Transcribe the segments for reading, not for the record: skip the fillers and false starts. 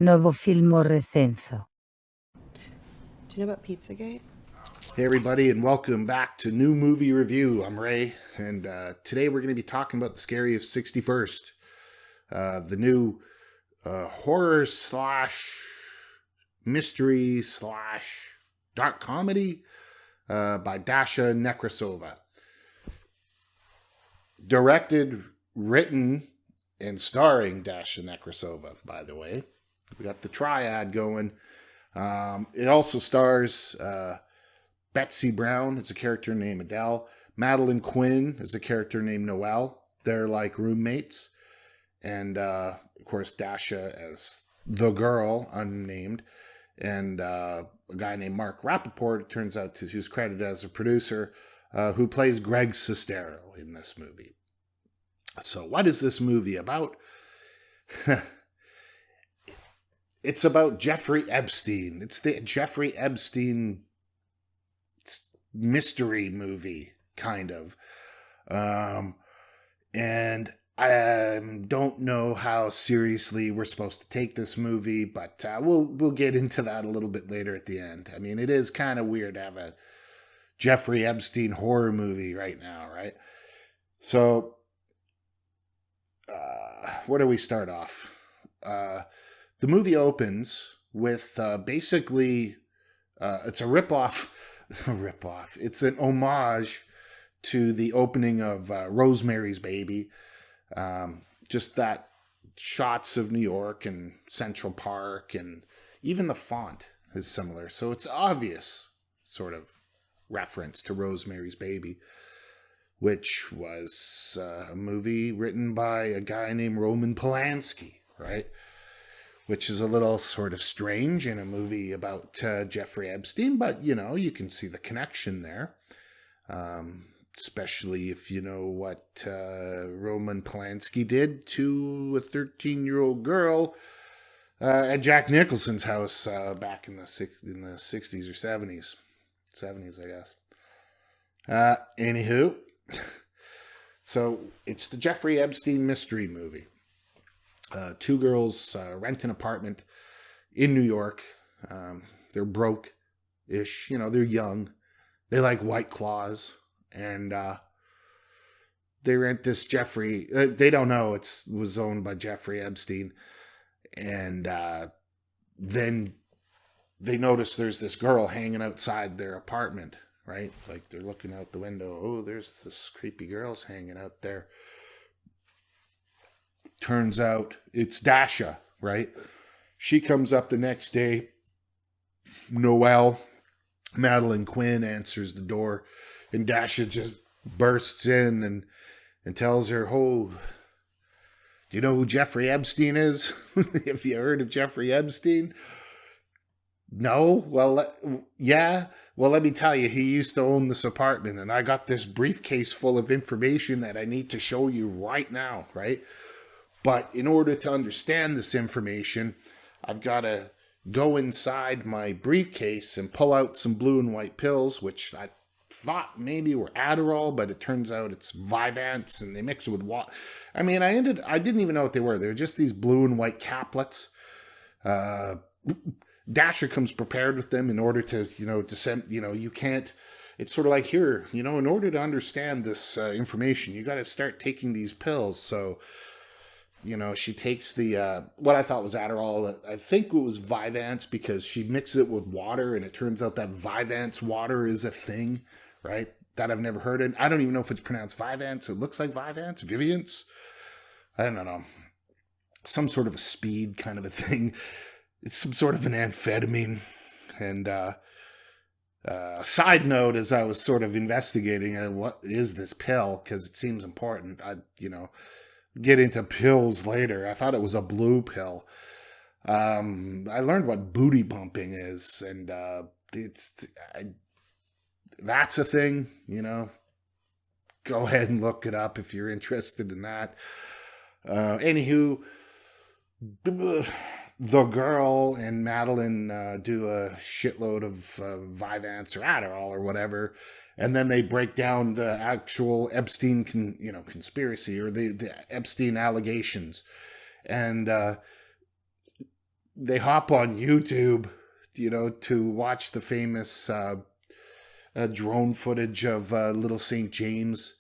Novo film o recenso. Do you know about Pizzagate? Hey everybody, and welcome back to New Movie Review. I'm Ray, and today we're going to be talking about The Scary of 61st, the new horror slash mystery slash dark comedy by Dasha Nekrasova. Directed, written, and starring Dasha Nekrasova, by the way. We got the triad going. It also stars Betsy Brown as a character named Adele. Madeline Quinn as a character named Noelle. They're like roommates. And, of course, Dasha as the girl, unnamed. And a guy named Mark Rappaport, it turns out, who's credited as a producer, who plays Greg Sestero in this movie. So what is this movie about? It's about Jeffrey Epstein. It's the Jeffrey Epstein mystery movie, kind of. And I don't know how seriously we're supposed to take this movie, but we'll get into that a little bit later at the end. I mean, it is kind of weird to have a Jeffrey Epstein horror movie right now, right? So, where do we start off? The movie opens with basically it's a ripoff. Ripoff. It's an homage to the opening of Rosemary's Baby. Just that shots of New York and Central Park, and even the font is similar. So it's obvious sort of reference to Rosemary's Baby, which was a movie written by a guy named Roman Polanski, right? Which is a little sort of strange in a movie about Jeffrey Epstein, but, you know, you can see the connection there. Especially if you know what Roman Polanski did to a 13-year-old girl at Jack Nicholson's house back in the 60s or 70s. 70s, I guess. Anywho, so it's the Jeffrey Epstein mystery movie. Two girls rent an apartment in New York. They're broke-ish. You know, they're young. They like White Claws. And they rent this Jeffrey. They don't know it was owned by Jeffrey Epstein. And then they notice there's this girl hanging outside their apartment, right? Like they're looking out the window. Oh, there's this creepy girl's hanging out there. Turns out it's Dasha, right? She comes up the next day. Noelle, Madeline Quinn answers the door, and Dasha just bursts in and tells her, "Oh, do you know who Jeffrey Epstein is? Have you heard of Jeffrey Epstein?" No? Well, yeah. Well, let me tell you, he used to own this apartment, and I got this briefcase full of information that I need to show you right now, right? But in order to understand this information, I've got to go inside my briefcase and pull out some blue and white pills, which I thought maybe were Adderall, but it turns out it's Vyvanse, and they mix it with water. I mean, I didn't even know what they were. They were just these blue and white caplets. Dasher comes prepared with them in order to, you can't. It's sort of like, here, in order to understand this information, you got to start taking these pills. So, she takes the, what I thought was Adderall. I think it was Vyvanse, because she mixes it with water, and it turns out that Vyvanse water is a thing, right? That I've never heard of. I don't even know if it's pronounced Vyvanse. It looks like Vyvanse, Viviance. I don't know. Some sort of a speed kind of a thing. It's some sort of an amphetamine. And side note, as I was sort of investigating, what is this pill? Because it seems important. Get into pills later. I thought it was a blue pill. I learned what booty bumping is, and that's a thing. Go ahead and look it up if you're interested in that. Anywho, the girl and Madeline do a shitload of Vyvanse or Adderall or whatever, and then they break down the actual Epstein conspiracy, or the Epstein allegations. And they hop on YouTube, to watch the famous drone footage of Little St. James.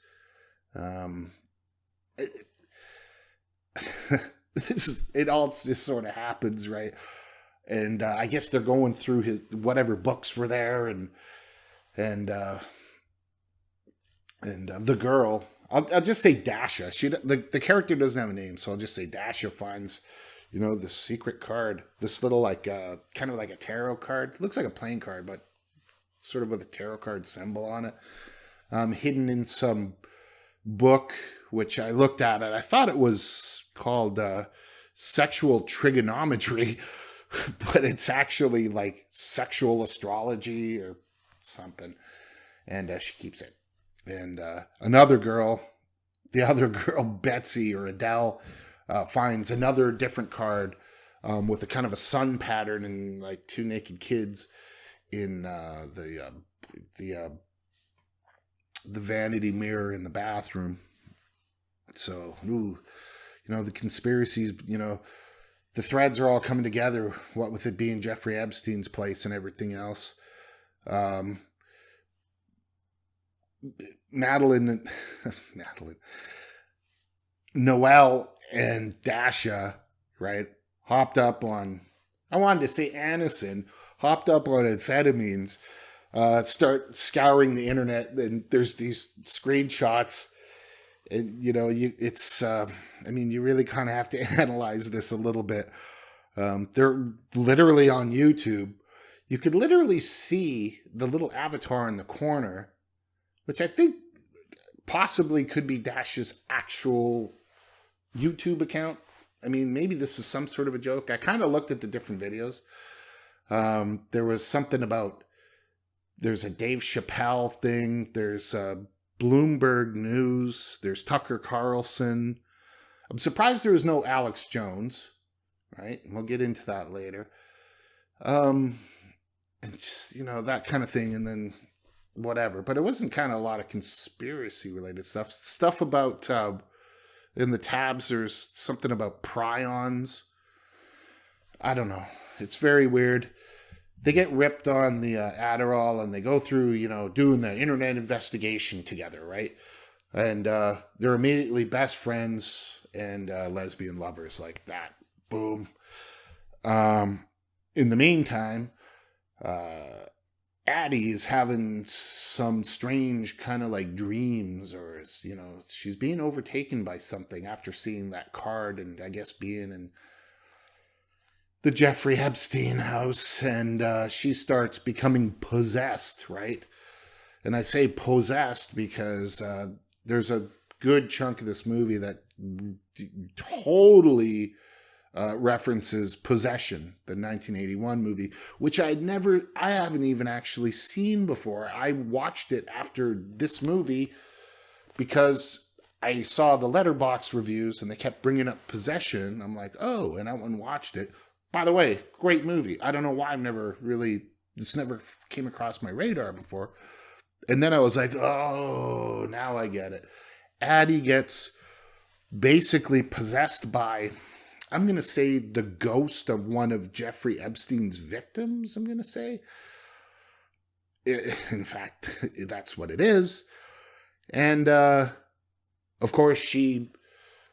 It all just sort of happens, right? And I guess they're going through his whatever books were there, and the girl. I'll just say Dasha. The character doesn't have a name, so I'll just say Dasha finds, this secret card, this little kind of like a tarot card. It looks like a playing card, but sort of with a tarot card symbol on it, hidden in some book, which I looked at it. I thought it was called Sexual Trigonometry, but it's actually like sexual astrology or something. And she keeps it. And the other girl, Betsy or Adele, finds another different card with a kind of a sun pattern and like two naked kids in the vanity mirror in the bathroom. So, the conspiracies, the threads are all coming together, what with it being Jeffrey Epstein's place and everything else. Noelle and Dasha, right, hopped up on amphetamines, start scouring the internet, and there's these screenshots, and you really kind of have to analyze this a little bit. They're literally on YouTube. You could literally see the little avatar in the corner, which I think possibly could be Dasha's actual YouTube account. I mean, maybe this is some sort of a joke. I kind of looked at the different videos. There was something about, there's a Dave Chappelle thing. There's Bloomberg News. There's Tucker Carlson. I'm surprised there was no Alex Jones, right? We'll get into that later. And just, that kind of thing. And then whatever. But it wasn't kind of a lot of conspiracy related stuff. Stuff about, in the tabs, there's something about prions. I don't know. It's very weird. They get ripped on the Adderall, and they go through, doing the internet investigation together, right? And they're immediately best friends and lesbian lovers like that. Boom. In the meantime, Addie is having some strange kind of like dreams, or, she's being overtaken by something after seeing that card and I guess being in the Jeffrey Epstein house, and she starts becoming possessed, right? And I say possessed because there's a good chunk of this movie that totally references Possession, the 1981 movie, which I haven't even actually seen before. I watched it after this movie because I saw the Letterboxd reviews and they kept bringing up Possession. I'm like, oh, and I went and watched it. By the way, great movie. I don't know why this never came across my radar before. And then I was like, oh, now I get it. Addie gets basically possessed by, I'm going to say, the ghost of one of Jeffrey Epstein's victims, I'm going to say. In fact, that's what it is. And, of course, she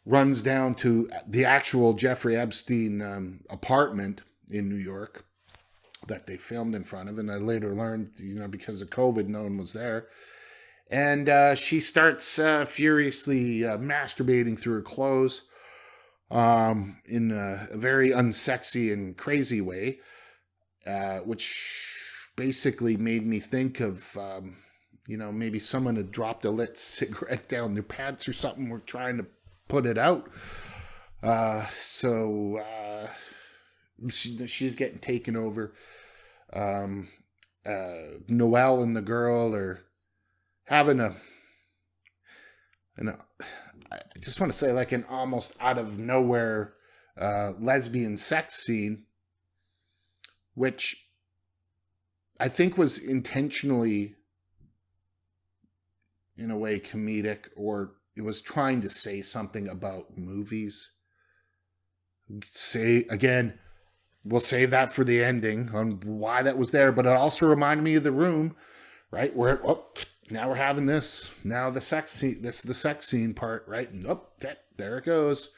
runs down to the actual Jeffrey Epstein apartment in New York that they filmed in front of. And I later learned, because of COVID, no one was there. And she starts furiously masturbating through her clothes in a very unsexy and crazy way, which basically made me think of, maybe someone had dropped a lit cigarette down their pants or something. We're trying to put it out. So she's getting taken over. Noelle and the girl are having I just want to say, like, an almost out of nowhere lesbian sex scene, which I think was intentionally, in a way, comedic, or it was trying to say something about movies. Say, again, we'll save that for the ending on why that was there. But it also reminded me of The Room, right? Where, now we're having this. Now the sex scene, this is the sex scene part, right? And there it goes.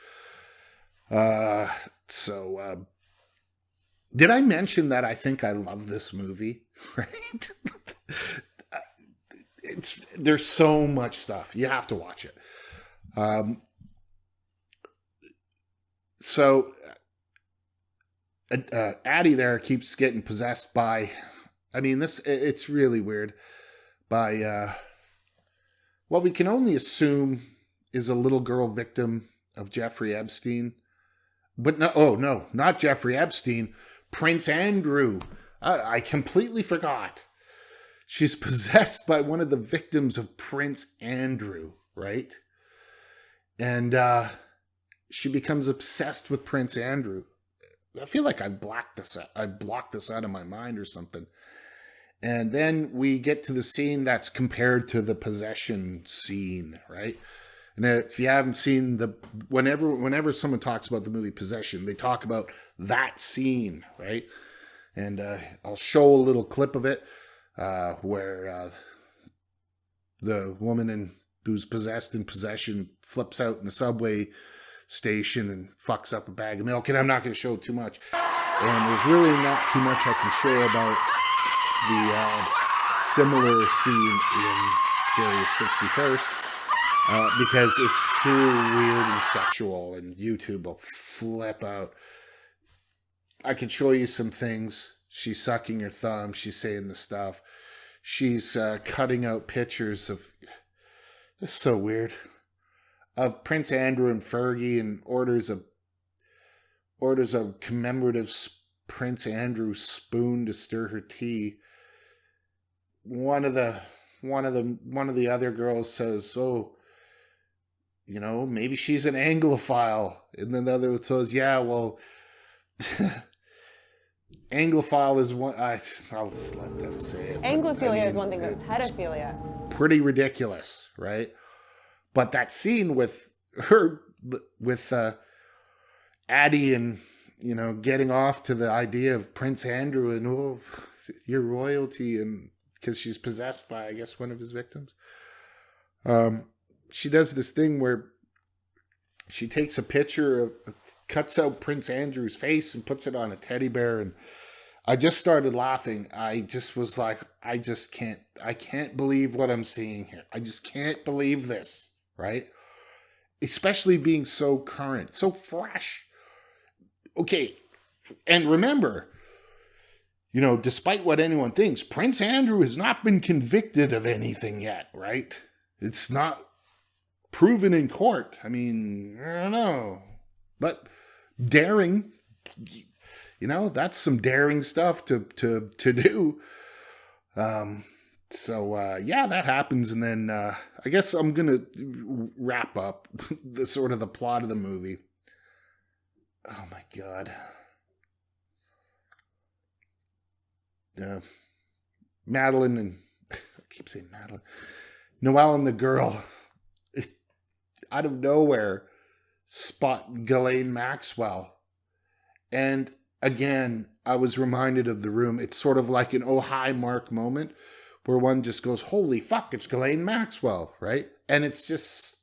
Did I mention that I think I love this movie? Right? There's so much stuff. You have to watch it. Addie there keeps getting possessed by, it's really weird, by what we can only assume is a little girl victim of Jeffrey Epstein. But no, not Jeffrey Epstein, Prince Andrew. I completely forgot. She's possessed by one of the victims of Prince Andrew, right? And she becomes obsessed with Prince Andrew. I feel like I blocked this out of my mind or something. And then we get to the scene that's compared to the possession scene, right? And if you haven't seen whenever someone talks about the movie Possession, they talk about that scene, right? And I'll show a little clip of it where the woman who's possessed in possession flips out in the subway station and fucks up a bag of milk. And I'm not going to show too much. And there's really not too much I can share about the similar scene in Scariest 61st. Because it's too weird and sexual, and YouTube will flip out. I can show you some things. She's sucking her thumb. She's saying the stuff. She's cutting out pictures of... This is so weird. Of Prince Andrew and Fergie, and orders a commemorative Prince Andrew spoon to stir her tea. One of the other girls says, "Oh, maybe she's an Anglophile." And then the other one says, "Yeah, well, Anglophile is one..." I'll just let them say it. Anglophilia is one thing, but pedophilia. Pretty ridiculous, right? But that scene with her, with Addie and, getting off to the idea of Prince Andrew and, your royalty, and because she's possessed by, I guess, one of his victims. She does this thing where she takes a picture cuts out Prince Andrew's face and puts it on a teddy bear. And I just started laughing. I just was like, I can't believe what I'm seeing here. I just can't believe this, right? Especially being so current, so fresh. Okay. And remember, despite what anyone thinks, Prince Andrew has not been convicted of anything yet, right? It's not proven in court. I don't know. But daring, that's some daring stuff to do. Yeah, that happens. And then I guess I'm going to wrap up the plot of the movie. Oh my God. Madeline and I keep saying Madeline. Noelle and the girl, out of nowhere, spot Ghislaine Maxwell. And again, I was reminded of The Room. It's sort of like an oh hi Mark moment where one just goes, holy fuck, it's Ghislaine Maxwell, right? And it's just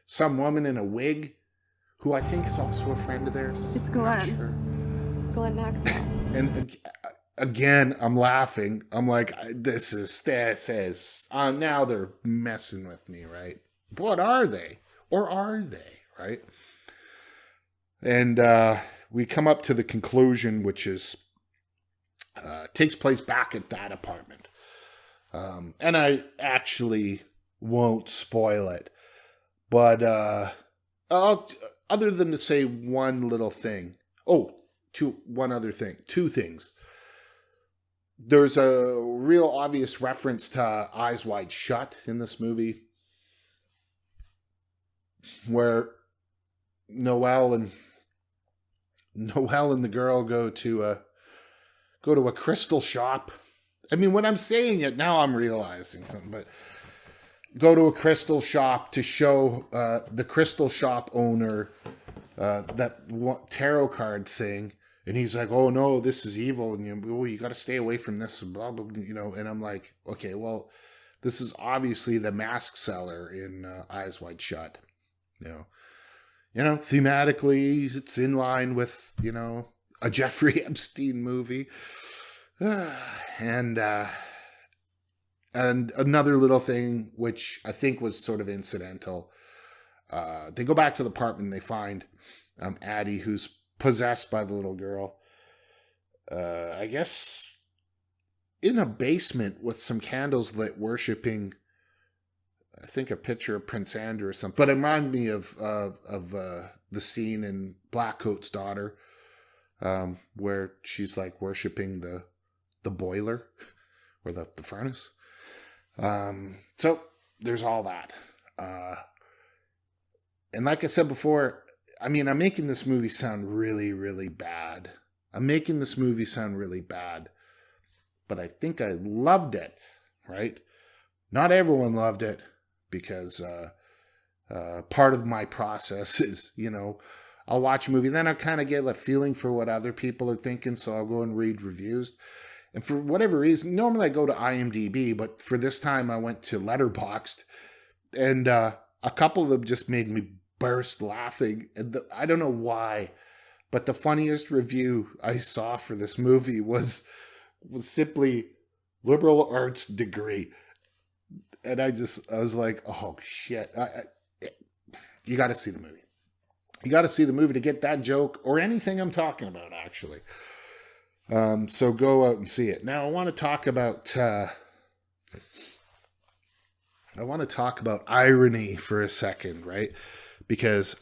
some woman in a wig who I think is also a friend of theirs. It's Ghislaine. Sure. Ghislaine Maxwell. And again, I'm laughing. I'm like, this is, now they're messing with me, right? What are they? Or are they, right? And we come up to the conclusion, which is, takes place back at that apartment. And I actually won't spoil it. But other than to say one little thing. Two things. There's a real obvious reference to Eyes Wide Shut in this movie, where Noelle and the girl go to a crystal shop. When I'm saying it now, I'm realizing something, but go to a crystal shop to show the crystal shop owner that tarot card thing. And he's like, oh no, this is evil, and you got to stay away from this, and blah, blah, you know. And I'm like, okay, well, this is obviously the mask seller in Eyes Wide Shut. You know, thematically, it's in line with, you know, a Jeffrey Epstein movie. And another little thing, which I think was sort of incidental. They go back to the apartment and they find Addie, who's possessed by the little girl. I guess in a basement with some candles lit, worshiping, I think, a picture of Prince Andrew or something. But it reminded me of the scene in Blackcoat's Daughter, where she's like worshiping the boiler or the furnace. So there's all that. And like I said before, I mean, I'm making this movie sound really, really bad. But I think I loved it, right? Not everyone loved it, because part of my process is, you know, I'll watch a movie, then I'll kind of get a feeling for what other people are thinking, so I'll go and read reviews. And for whatever reason, normally I go to IMDb, but for this time I went to Letterboxd, and a couple of them just made me burst laughing. And I don't know why, but the funniest review I saw for this movie was simply liberal arts degree. And I was like, oh shit. You got to see the movie. You got to see the movie to get that joke, or anything I'm talking about, actually. So go out and see it. Now I want to talk about irony for a second, right? Because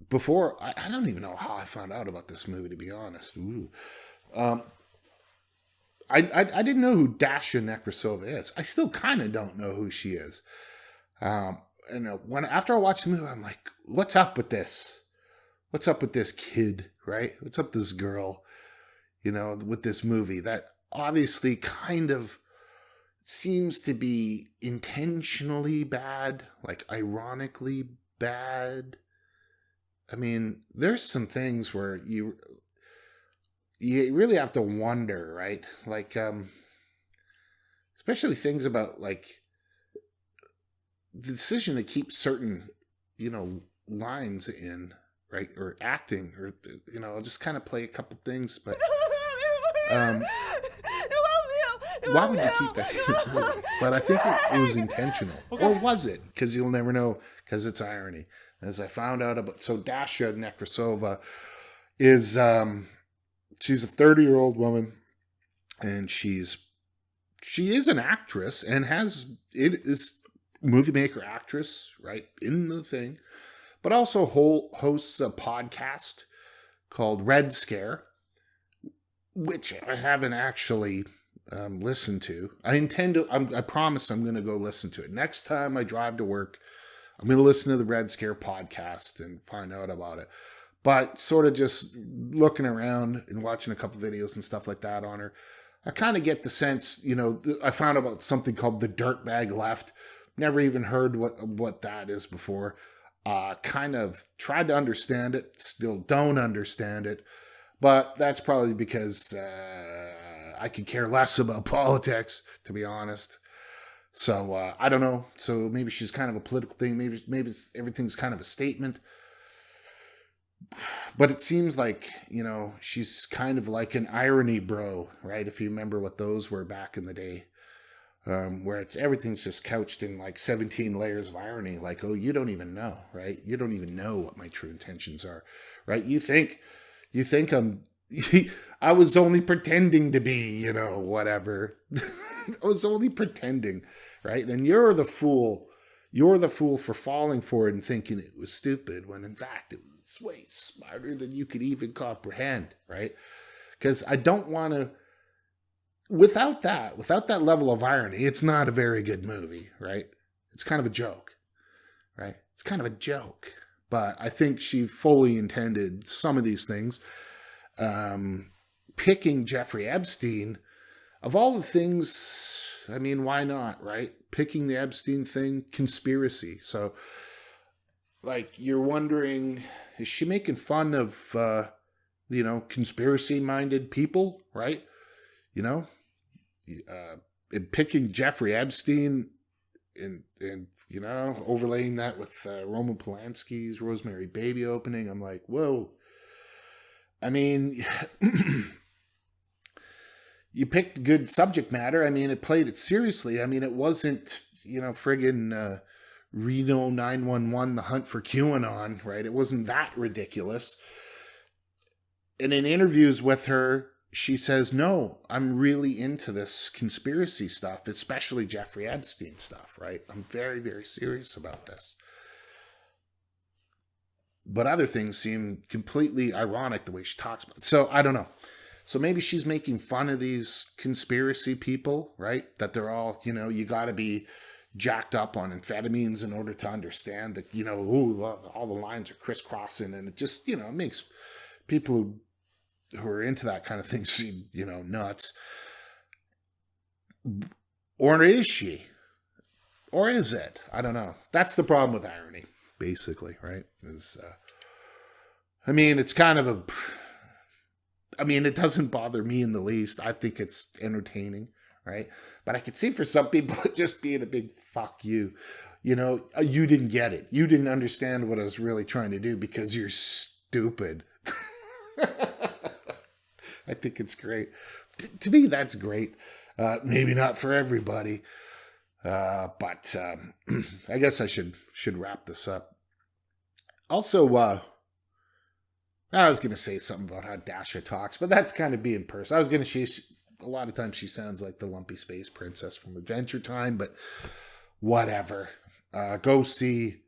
before, I don't even know how I found out about this movie, to be honest. I didn't know who Dasha Nekrasova is. I still kind of don't know who she is. And after I watched the movie, I'm like, what's up with this? What's up with this kid, right? What's up with this girl, you know, with this movie that obviously kind of seems to be intentionally bad, like ironically bad. I mean, there's some things where you really have to wonder, right? Like, especially things about, like, the decision to keep certain, you know, lines in, right? Or acting, or, you know, I'll just kind of play a couple things, but why would you keep that in the movie? But I think it was intentional. Or was it? Because you'll never know, because it's irony. As I found out about, so Dasha Nekrasova is, she's a 30-year-old woman, and she is an actress, and is movie maker, actress, right, in the thing, but also hosts a podcast called Red Scare, which I haven't actually listened to. I promise I'm going to go listen to it. Next time I drive to work, I'm going to listen to the Red Scare podcast and find out about it. But sort of just looking around and watching a couple videos and stuff like that on her, I kind of get the sense, you know, I found out about something called the Dirtbag Left. Never even heard what that is before. Kind of tried to understand it, still don't understand it. But that's probably because I could care less about politics, to be honest. So I don't know. So maybe she's kind of a political thing. Maybe everything's kind of a statement. But it seems like, you know, she's kind of like an irony bro, right? If you remember what those were back in the day. Where everything's just couched in like 17 layers of irony. Like, oh, you don't even know, right? You don't even know what my true intentions are, right? You think I was only pretending to be, you know, whatever. I was only pretending, right? And you're the fool. You're the fool for falling for it and thinking it was stupid, when in fact it was way smarter than you could even comprehend, right? Because I don't want to, without that level of irony, it's not a very good movie, right? It's kind of a joke, right? It's kind of a joke. But I think she fully intended some of these things. Picking Jeffrey Epstein, of all the things, I mean, why not, right? Picking the Epstein thing, conspiracy. So, like, you're wondering, is she making fun of, conspiracy-minded people, right? And picking Jeffrey Epstein and overlaying that with Roman Polanski's Rosemary Baby opening. I'm like, whoa. I mean, you picked good subject matter. I mean, it played it seriously. I mean, it wasn't, friggin' Reno 911, The Hunt for QAnon, right? It wasn't that ridiculous. And in interviews with her, she says, no, I'm really into this conspiracy stuff, especially Jeffrey Epstein stuff, right? I'm very, very serious about this. But other things seem completely ironic the way she talks about it. So I don't know. So maybe she's making fun of these conspiracy people, right? That they're all, you got to be jacked up on amphetamines in order to understand that, all the lines are crisscrossing. And it just, it makes people who are into that kind of thing seem, nuts. Or is she? Or is it? I don't know. That's the problem with irony, basically, right? It's kind of it doesn't bother me in the least. I think it's entertaining, right? But I could see for some people it just being a big fuck you. You didn't get it. You didn't understand what I was really trying to do because you're stupid. I think it's great. To me, that's great. Maybe not for everybody. But I guess I should wrap this up. Also, I was going to say something about how Dasha talks, but that's kind of being personal. I was going to say a lot of times she sounds like the lumpy space princess from Adventure Time, but whatever. Go see.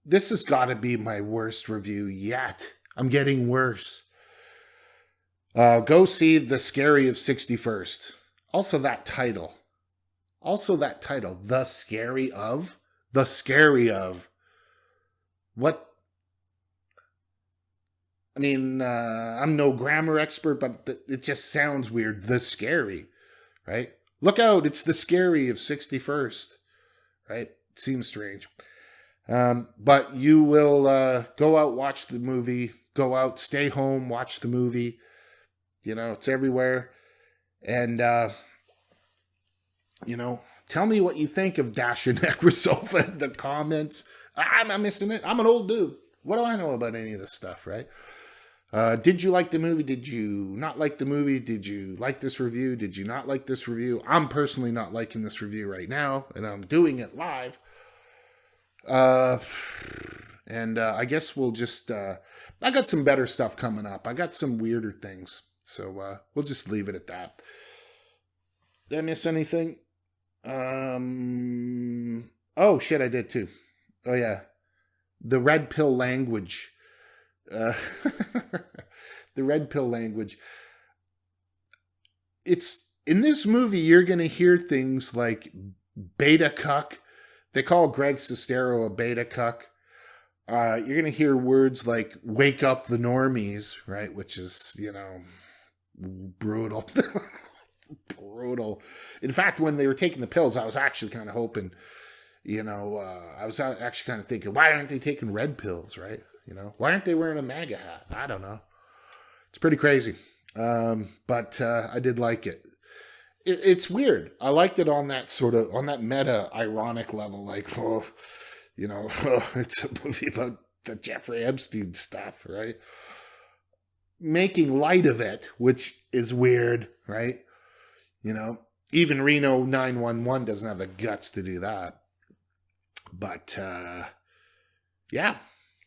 This has got to be my worst review yet. I'm getting worse. Go see The Scary of 61st. Also that title. The Scary of? The Scary of. What? I'm no grammar expert, but it just sounds weird. The Scary, right? Look out, it's The Scary of 61st, right? Seems strange. But you will go out, watch the movie. Go out, stay home, watch the movie. It's everywhere. And, tell me what you think of Dasha Nekrasova in the comments. I'm missing it. I'm an old dude. What do I know about any of this stuff, right? Did you like the movie? Did you not like the movie? Did you like this review? Did you not like this review? I'm personally not liking this review right now, and I'm doing it live. And I guess we'll just... I got some better stuff coming up. I got some weirder things. So we'll just leave it at that. Did I miss anything? Oh, shit, I did too. Oh, yeah. The red pill language. The red pill language. It's in this movie, you're going to hear things like beta cuck. They call Greg Sestero a beta cuck. You're going to hear words like wake up the normies, right? Which is, brutal. Brutal. In fact, when they were taking the pills, I was actually kind of hoping, I was actually kind of thinking, why aren't they taking red pills, right? Why aren't they wearing a MAGA hat? I don't know. It's pretty crazy. But I did like it. It's weird. I liked it on that meta ironic level, like, it's a movie about the Jeffrey Epstein stuff, right? Making light of it, which is weird, right? Even Reno 911 doesn't have the guts to do that. But, yeah.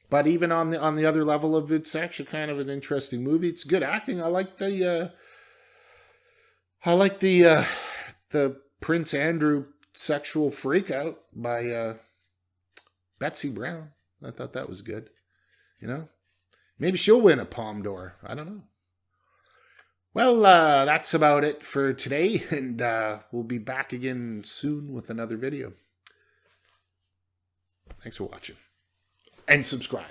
But even on the other level of it's actually kind of an interesting movie. It's good acting. I like the Prince Andrew sexual freakout by Betsy Brown. I thought that was good. Maybe she'll win a Palme d'Or. I don't know. Well, that's about it for today, and we'll be back again soon with another video. Thanks for watching. And subscribe.